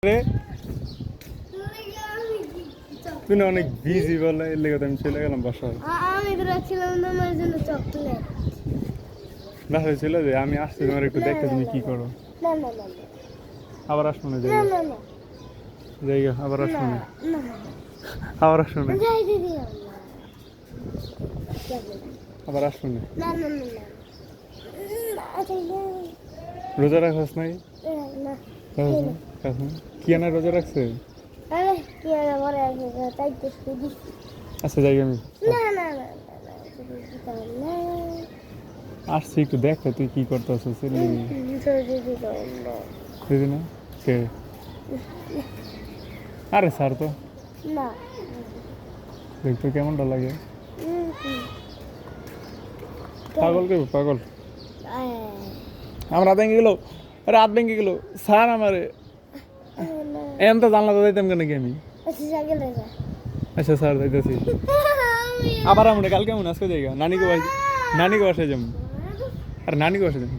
রে তুই না অনেক বিজি বলে এর লেগে তো আমি চলে গেলাম বাসায়। আমি তো রাখছিলাম তোমার জন্য চকলেট। বাসায় চলে যে আমি আসছি তোমার একটু দেখতে তুমি কি করো। না না না না আবার আসবো না না জায়গা না না জায়গা আবার আসবো না না আবার আসবো না যাই দিদি আবার আসবো না। না না না না রোজা রাখাস নাই? না খাস না? কি আনা রোজা রাখছে? আরে কি আর আমার আছে তাই তো শুধু আচ্ছা জায়গা আমি না না না না আসছি একটু দেখতে তুই কি করতেছিস দিদি না কে আরে স্যার তো না দেখতে কেমনটা লাগে পাগল কেউ পাগল আমার রাত ভেঙে গেলো রাত ভেঙে গেলো স্যার আমারে এম তো জানলা তো যাইতাম কেন কি আমি আচ্ছা স্যার যাইতেছি আবার আমরা কালকে কেমন আজকে জায়গা নানিকে বাসায় যাবো আর নানিকে বাসায় যাবো